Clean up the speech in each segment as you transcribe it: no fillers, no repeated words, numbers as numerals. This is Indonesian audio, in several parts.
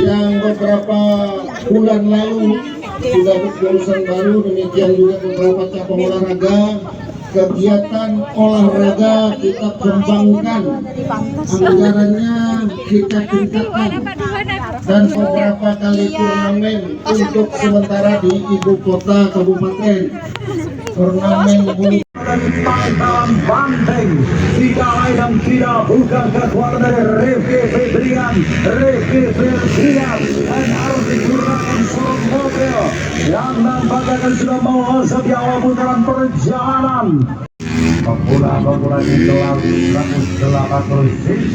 yang beberapa bulan lalu sudah kelulusan baru. Demikian juga beberapa cabang olahraga, kegiatan olahraga kita kembangkan, anggarannya kita tingkatkan, dan beberapa kali turnamen untuk sementara di ibu kota kabupaten. Turnamen bulu dalam banteng tidak lain dan tidak bukan kekuatan dari Rifki Febrian dan harus digunakan seluruh mobil yang nampaknya sudah menguasai di awal putaran perjalanan. Pemula di dalam 180 cc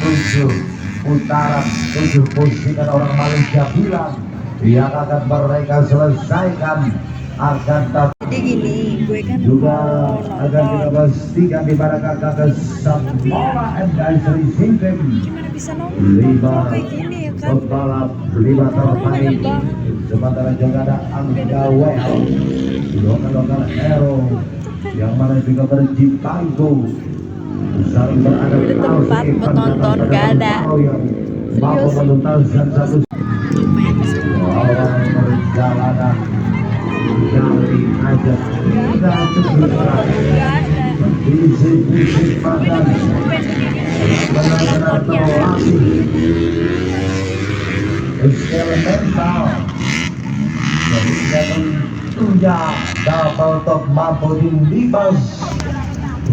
7 putaran 7 posisikan orang Malaysia bilang yang akan mereka selesaikan akan jadi gini, gue kan juga akan kita pastikan di mana kakak Samola Advisory System gimana bisa nonton kayak gini ya kan, pembalap 5 terbaik. Sementara juga ada Angga Well lokal Hero yang mana juga berjibaku saling berada di tempat buat nonton gak ada. mampu menuntaskan satu awal perjalanan dari aja tidak segera isi badan benar-benar terlatih eksperimental sehingga tentunya dapat untuk mampu dilibas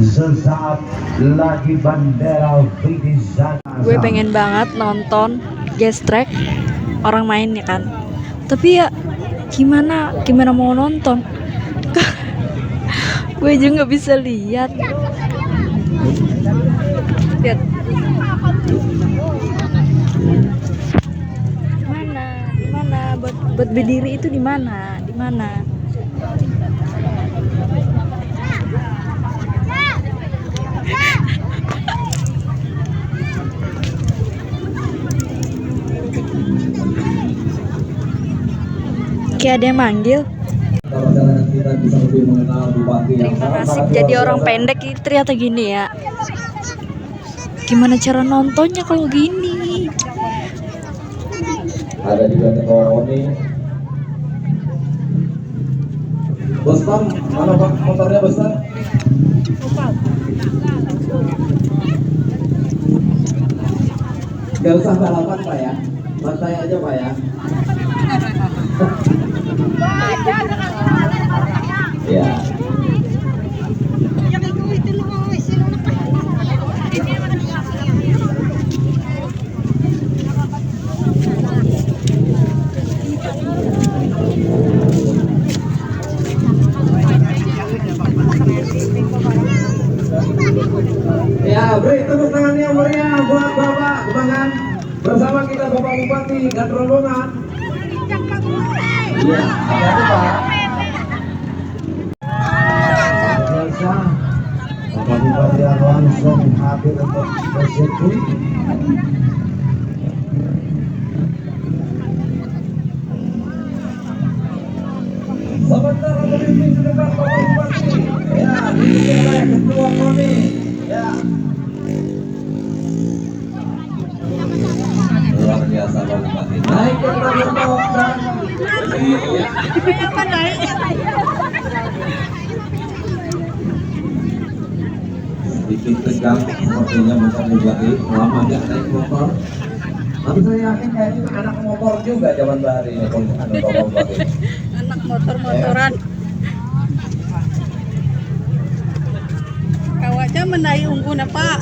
sesaat lagi bendera finish. Gue pengen banget nonton gas track orang main ya kan, tapi ya gimana mau nonton gue aja nggak bisa lihat mana buat berdiri itu di mana kayak ada yang manggil. Kita bisa lebih mengenal Bupati. Terima kasih. Jadi orang pendek ternyata gini ya. Gimana cara nontonnya kalau gini? Ada juga Ketua Roni. Bos Pam, mana Pak motornya besar? Gak usah balapan Pak ya, santai aja Pak ya. Ya. Ya, beri tepuk tangan yang meriah buat Bapak Kebanggaan bersama kita Bapak Bupati dan rombongan. Iya, hati-hati Pak. Biasa, Bapak Bupati langsung hadir untuk bersirkuit. Sebentar memimpin ke depan Bapak Bupati. Ya, diikuti oleh Ketua KONI. Ya. Luar biasa Bapak Bupati. Naik ke motor dan Apa naik? sedikit tegang sepertinya Bapak Bupati lama nggak naik motor. Tapi saya yakin kayaknya anak motor juga zaman bahari ini Bapak Bupati. Anak motor-motoran. Kawatnya menaik unggul Pak.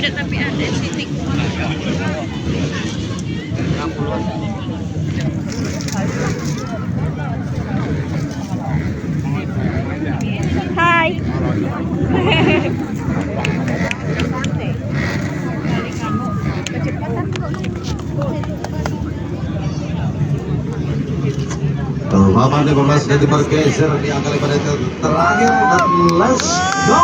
Tapi ada titik. Hai. Bapak 15 jadi bergeser di angka 5 detik terakhir dan let's go.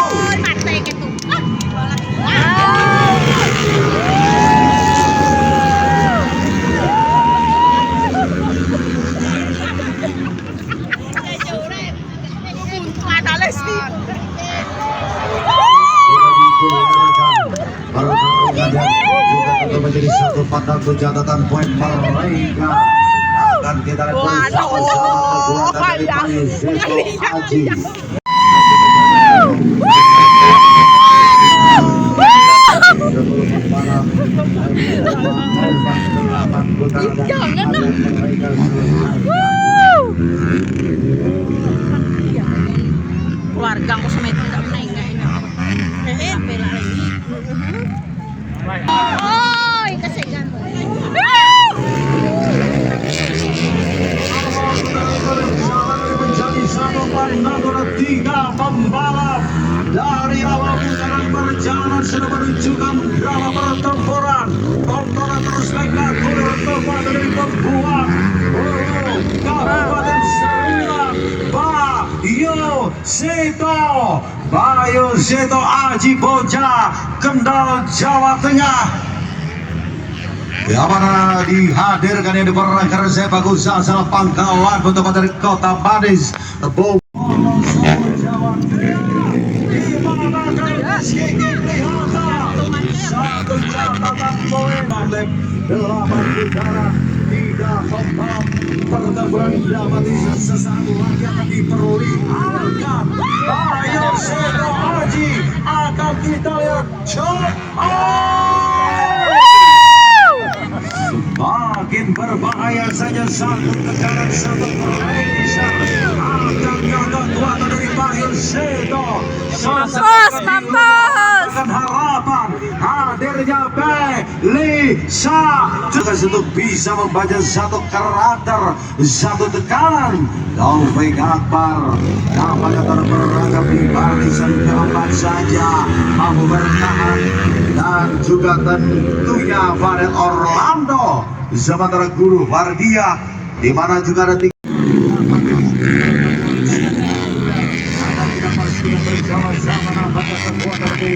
menunggu catatan poin mereka. Akan kita lihat bersama-sama kekuatan dari Bayu Zeto Aji. Keluarga aku sama itu tidak pernah ingat ini. Oh, kasih Menjadi satu pandangan tiga pembalap dari awal putaran perjalanan sudah menunjukkan drama pertempuran. Tontonan terus naikkan teman dari pembuat Kabupaten Serang, Bayu Zeto Aji Boja, Kendal, Jawa Tengah. Yang mana dihadirkan yang diperankan saya bagus asal Pangkalan untuk dari Kota Manis. Satu catatan poin 8 putaran, 3 pembalap pertempuran didapati sesuatu lagi akan diperlihatkan. Bayu Zeto Aji akan kita lihat semakin berbahaya saja satu tekanan satu Malaysia akan jaga kekuatan dari Bayu Zeto. Mampus. Harapan hadirnya Belisa juga untuk bisa membaca satu karakter, satu tekanan. Taufik Akbar nampaknya terperangkap di barisan keempat saja, mampu bertahan, dan juga tentunya Fadel Orlando sementara Guru Wardia di mana juga ada bersama-sama nampaknya kekuatan di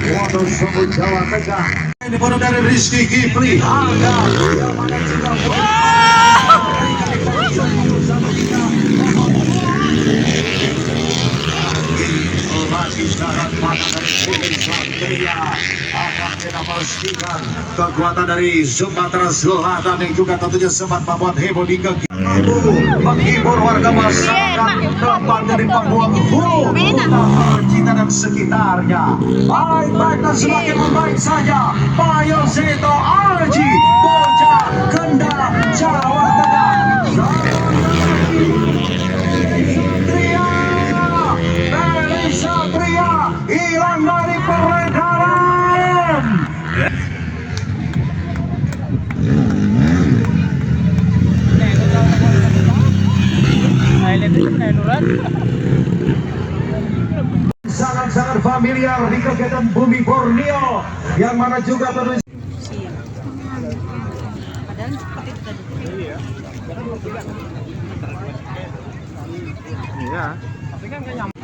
Waduh Sumbu Jawa Tengah. Ini penuh dari Rizky Kipli Harga yang mana juga akan kita pastikan kekuatan dari Sumatera Selatan yang juga tentunya sempat membuat heboh di kaki menghibur warga masyarakat depan dari Pembuang Hulu, Percita dan sekitarnya. Baik dan semakin membaik saja. Bayu Zeto Aji Boja, Kendal, Jawa Tengah. Satria hilang dari peredaran. Sangat-sangat familiar di kegiatan Bumi Borneo yang mana juga terus. Iya. Tapi kan nggak nyampe.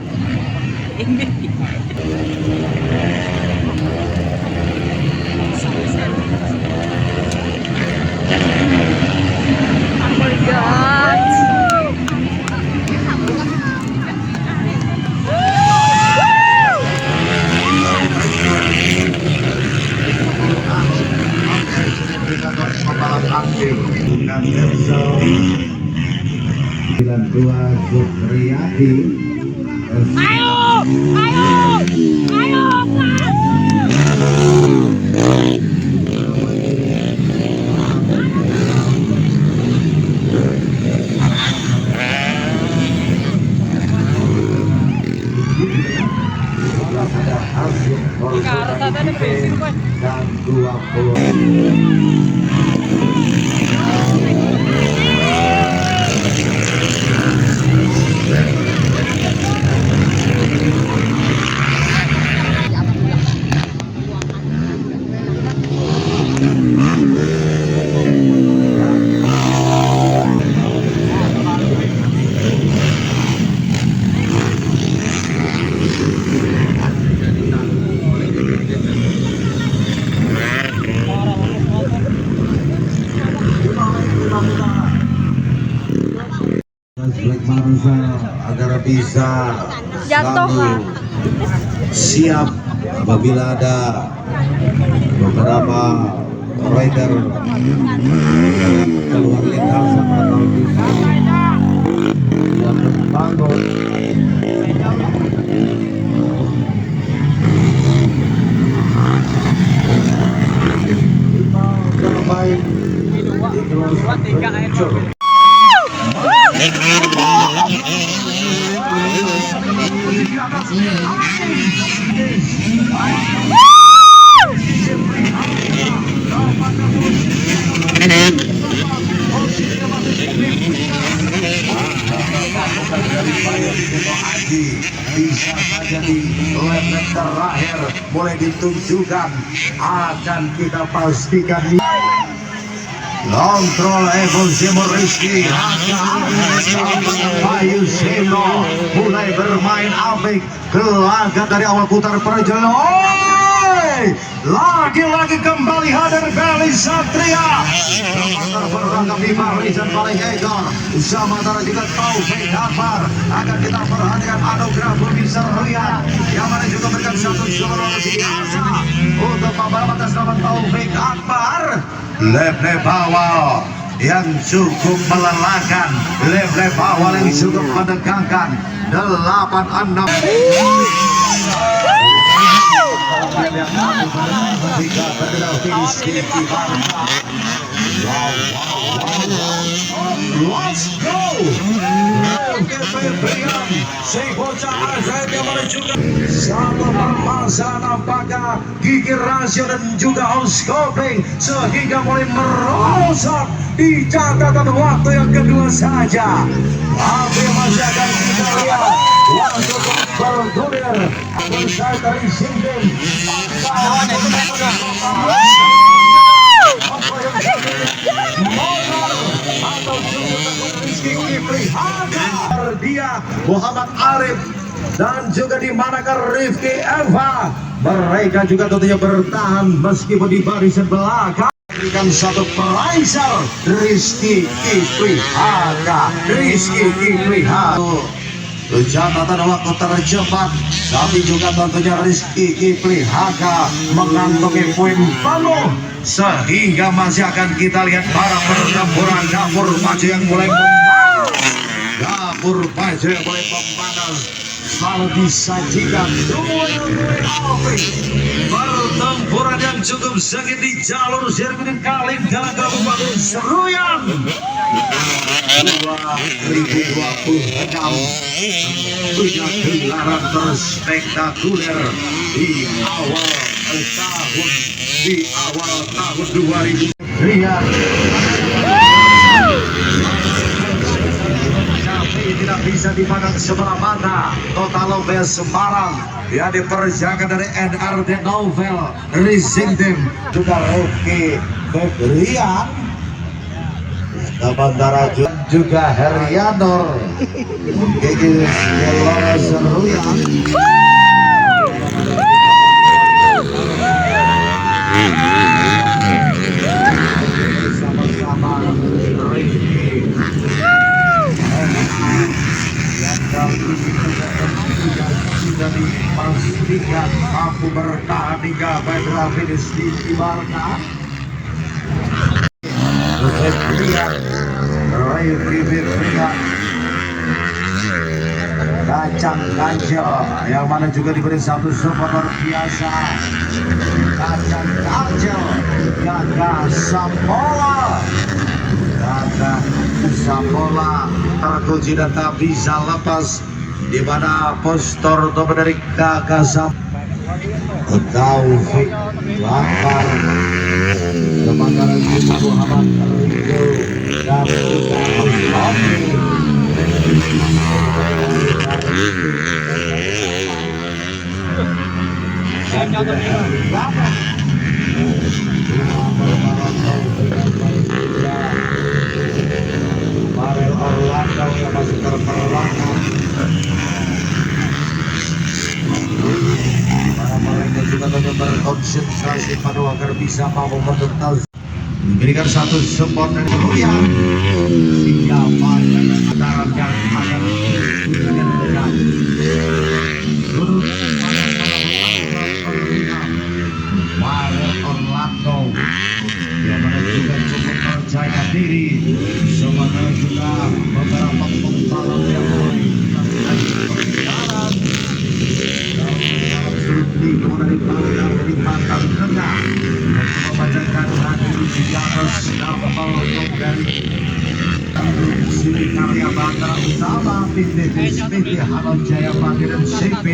Dua Supriyadi. Dan 20. Black Marza agar bisa selalu siap apabila ada beberapa rider keluar lintasan atau di yang bangun terbaik di kelas bisa saja di lap terakhir boleh ditunjukkan akan kita pastikan kontrol Evo Zimmer Rizky Bayu Seno mulai bermain apik gelagat dari awal putar perjalanan. Lagi-lagi kembali hadir Beli Satria berangkat di barisan paling ekor Samantara juga Taufik Akbar akan kita perhatikan anugerah Bumi Seruyan yang mana juga memberikan satu juara biasa untuk pembalap atas nama Taufik Akbar. Lap awal yang cukup melelahkan, lap awal yang cukup menegangkan 8-6. Let's go. Si bocah ajaib yang menunjukkan satu permasalahan apakah gigi rasio dan juga horoscoping sehingga mulai merosot di catatan waktu yang kedua saja. Tapi masih akan kita lihat waktu bergulir bersama dari Sindim. Dia Muhammad Arif dan juga di manakah Rifki Eva, mereka juga tentunya bertahan meskipun di barisan belakang. Berikan satu prizer Rizky Kiprihaka, Rizky Kiprihaka. Catatan waktu tercepat, tapi juga tentunya Rizky Kiprihaka mengantongi poin penuh sehingga masih akan kita lihat para pertempuran dapur maju yang mulai memanas. Dapur maju yang mulai memanas selalu disajikan pertempuran yang cukup sengit di jalur Zerminin Kalim dalam Kabupaten Seruyan 2026 punya gelaran terspektakuler di awal tahun 2000. Lihat tidak bisa dipandang sebelah mata. Total Lombel Semarang yang diperjakan dari NRD Novel Racing Team juga Rifki Febrian Bandara juga Herianor Gigi Gelora Seruyan sama-sama Rifki sudah dipastikan mampu bertahan hingga pada finish di Ibarka. Kacang Kajo yang mana juga diberi satu support luar biasa. Kacang Kajo Gagah Sampola terkunci dan tak bisa lepas di mana postur dari Gagah Sampola Taufik Akbar sementara itu Muhammad Rizky dan Mario Orlando yang masih terperangkap. Para mereka juga tetap berkonsentrasi pada agar bisa mampu menental memberikan satu support dari Ruyan. Siapa yang antara yang akan diberikan Mario Orlando diri. Sementara juga beberapa pembalap yang kemudian di Batang Tengah membacakan hadir di atas kapal dari Sini Karya Bandara Utama PT Halo Jaya Pati dan CP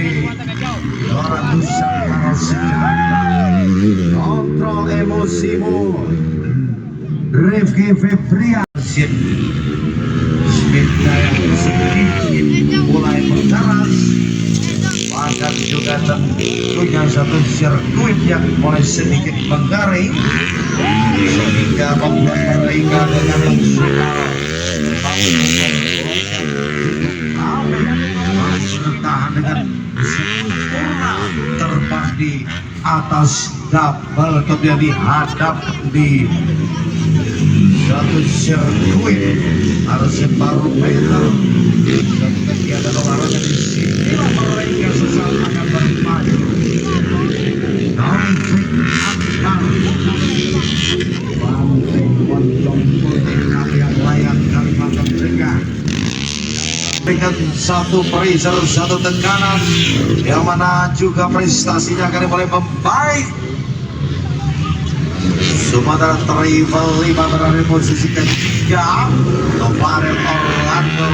Orang Nusantara Sejahtera. Kontrol emosimu Rifki Febrian Sepeda yang sedikit mulai berkeras, bahkan juga tentunya satu sirkuit yang mulai sedikit menggaring sehingga membuat mereka dengan maksimal bertahan dengan sempurna terbang di atas double top yang dihadap di satu sirkuit harus separuh meter. Satu kegiatan olahraga di sini mereka sesaat akan bermaju. Taufik Akbar banteng moncong putih yang layak Kalimantan Tengah dengan satu pressure, satu tekanan yang mana juga prestasinya akan mulai membaik. Sumatera Travel 5 berada di posisi ketiga, Novarel Orlando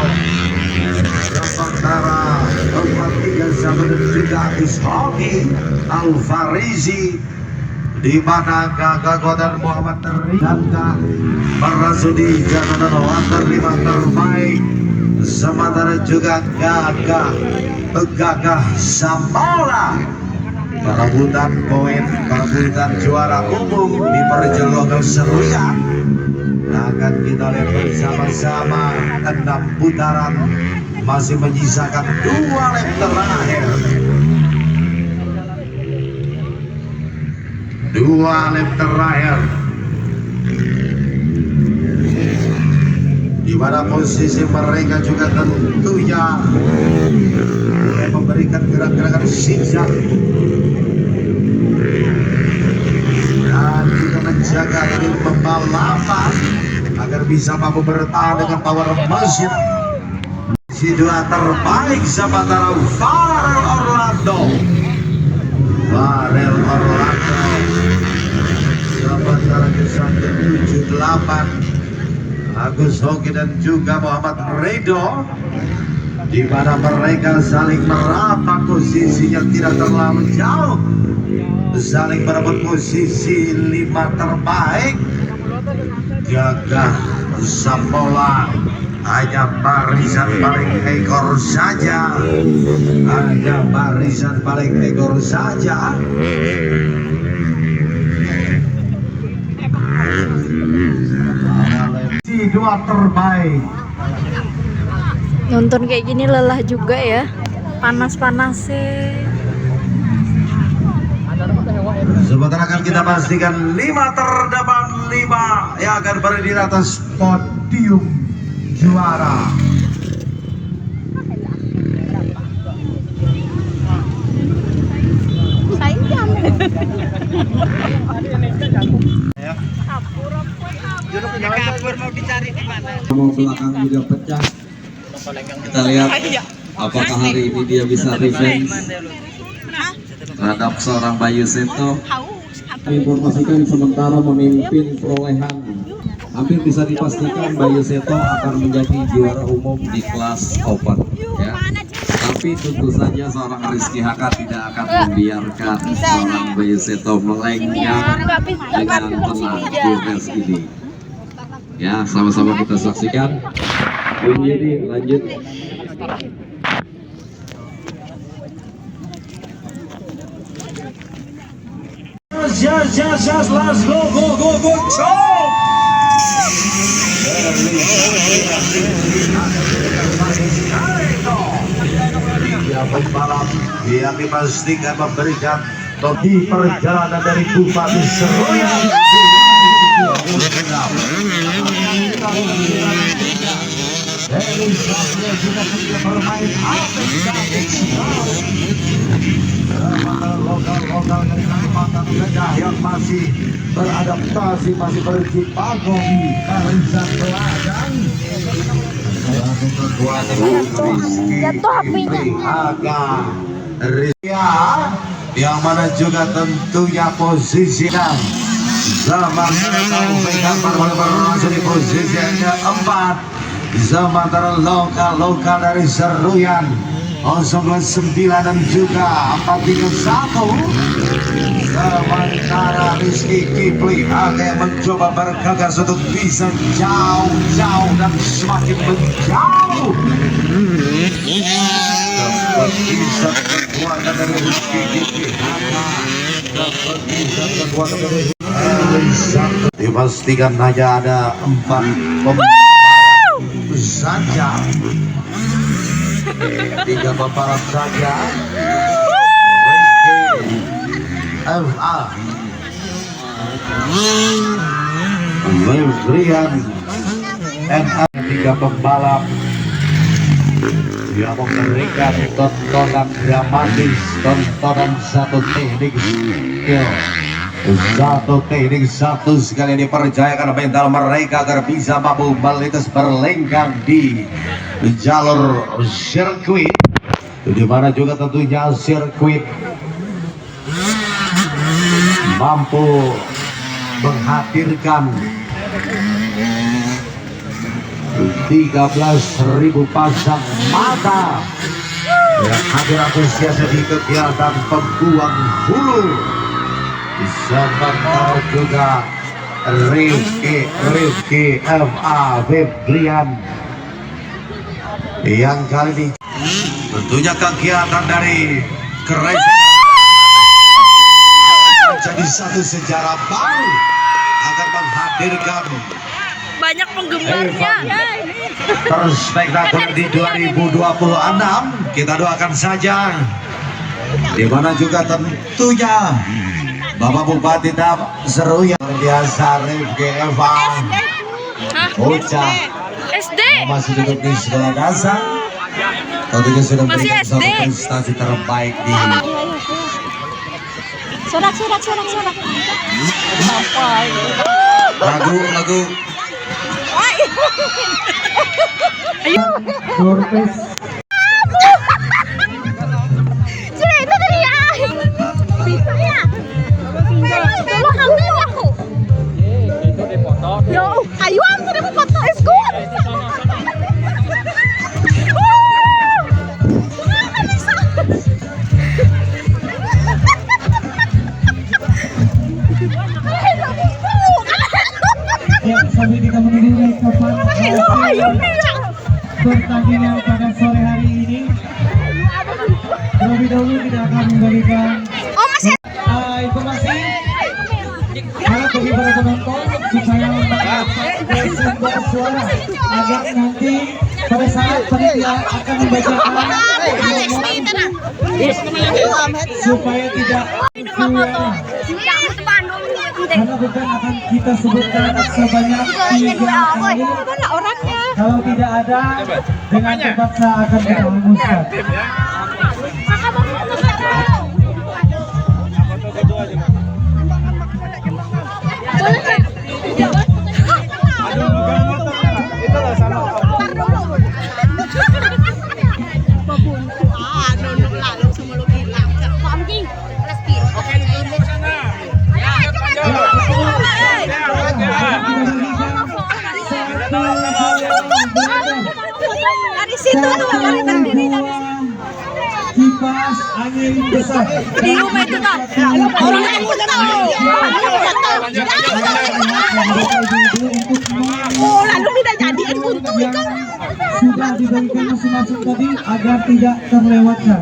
sementara nomor 3 sama dan juga Ishoki Alvarizi, di mana Gagah Godan Muhammad Rizka Marasudi Jatuh Water 5 terbaik. Sementara juga Gagah Samola perebutan poin, perebutan juara umum di Perjalanan Lokal Seruya akan kita lihat bersama-sama. 6 putaran masih menyisakan 2 lap terakhir. 2 lap terakhir di mana posisi mereka juga tentunya memberikan gerak-gerakan zigzag dan juga menjaga tim pembalapan agar bisa mampu bertahan dengan power mesin. Si 2 terbaik sementara Farel Orlando sementara ke 178 Agus Hoki dan juga Muhammad Redo, di mana mereka saling merapat posisinya tidak terlalu jauh, saling berebut posisi 5 terbaik. Gagah Samola hanya barisan paling ekor saja, hanya barisan paling ekor saja. Si 2 terbaik. Nonton kayak gini lelah juga ya, panas-panasnya. Sementara akan kita pastikan 5 terdepan 5 yang akan berdiri di atas podium juara. Mau belakang juga pecah. Kita lihat apakah hari ini dia bisa revenge terhadap seorang Bayu Seto. Informasikan sementara memimpin perolehan, hampir bisa dipastikan Bayu Seto akan menjadi juara umum di kelas open ya. Tapi tentu saja seorang Rizky Haka tidak akan membiarkan seorang Bayu Seto melenggang dengan tenang di race ini. Ya, sama-sama kita saksikan. Bunyi lanjut. Yes, let's go, chop! Ya, pembalap yang dipastikan memberikan topi perjalanan dari Bupati Seruya. Dari Satria juga sudah bermain apik dan lokal dari Kalimantan Tengah yang masih beradaptasi, masih berjibago di barisan belakang. Jatuh HP-nya. Ria yang mana juga tentunya posisinya zaman pegang berlangsung di posisi yang keempat. Sementara lokal dari Seruyan 029 dan juga 431. Sementara Rizky Kipli akan mencoba bergegas untuk bisa jauh dan semakin menjauh. Bisa kekuatan dari Rizky Kipli bisa kekuatan dari dipastikan hanya ada 4 pembalap saja, 3 pembalap saja. FA Wilbrian NA 3 pembalap yang memberikan tontonan dramatis, tontonan satu teknik skill, satu teknik satu sekali dipercayakan mental mereka agar bisa mampu melintas berlenggang di jalur sirkuit, di mana juga tentunya sirkuit mampu menghadirkan 13.000 pasang mata yang hadir antusias di kegiatan pembuang bulu. Sementara juga Rifki FA Febrian yang kali ini tentunya kegiatan dari Keren menjadi satu sejarah baru agar menghadirkan Banyak penggemarnya. terspektakuler di 2026. Kita doakan saja, di mana juga tentunya Bapak Bupati Seruyan biasa Rifki Eva Bocah SD. masih duduk di sekolah dasar, tentunya sudah Masih memberikan SD. satu prestasi terbaik di Sorak. lagu Sudah itu tadi ya. Bisa ya. Kalau hamil aku. Yo, ayo aku udah mau foto. Let's go. Ya, sampai kita menunggu kapan pertandingan pada sore hari ini. Terlebih dahulu kita akan memberikan informasi harap bagi para penonton supaya mendapatkan sumber suara agar nanti pada saat panitia akan membacakan supaya tidak suara. Karena bukan akan kita sebutkan sebanyak 3 kali. Kalau tidak ada, dengan terpaksa akan kita hanguskan. Kipas angin besar. Di rumah itu kan orang yang Oh, lalu tidak jadiin buntu kan? Sudah diberikan masing-masing tadi agar tidak terlewatkan.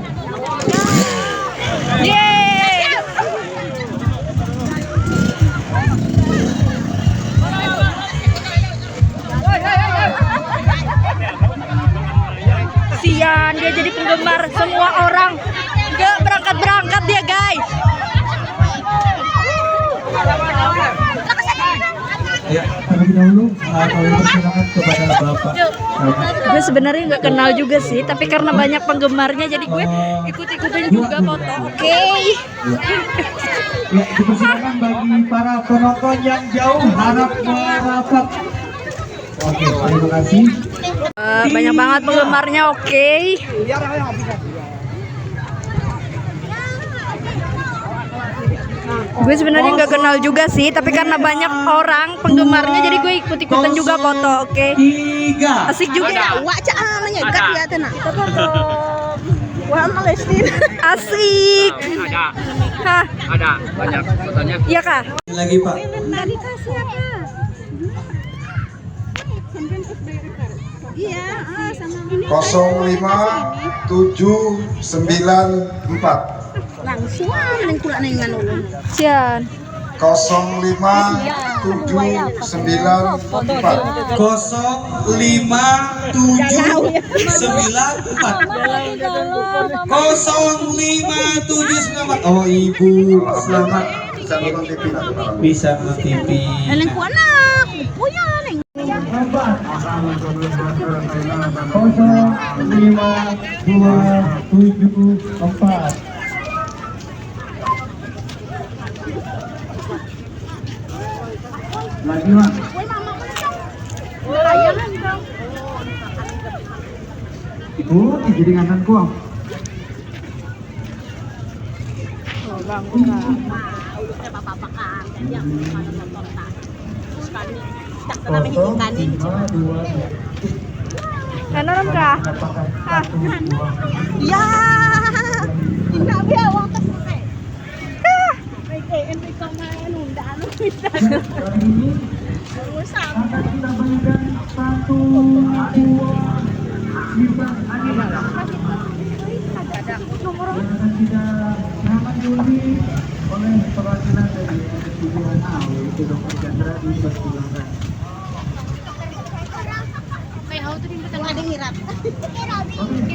Sian, dia jadi penggemar semua orang. Gak berangkat dia guys. Terlebih terlebih dahulu kami persilakan kepada Bapak. Gue sebenarnya nggak kenal juga sih, tapi karena banyak penggemarnya jadi gue ikut-ikutan juga foto. Oke. Ya, dipersilakan bagi para penonton yang jauh harap merapat. Oke, terima kasih. Banyak banget penggemarnya. Oke. Gue sebenarnya nggak kenal juga sih, tapi karena banyak orang penggemarnya jadi gue ikut-ikutan juga foto. Oke. 3. Asik juga ya. Wajah menyegat ya tenang. Wah Palestina. Asik. Hah, Ada banyak fotonya. iya kah? Lagi Pak. Tadi kasih apa? Iya, sama ini 05794 langsung yang kulak nengan ulun. Cian. 05794 05794. Oh Ibu, selamat bisa nonton TV. Neng ku anak, punya neng. 05274. Lagi Mak. Ibu, jadi ngantanku. Kanan kah? Ya, tidak biar uang kesana. Enrico main undang kita. Akan kita berikan 1, 2, 5 yang akan kita diambil oleh perwakilan dari Studion A, yaitu Dr. Chandra dipersilakan. Kayak auto di tengah ada hirat. Oke,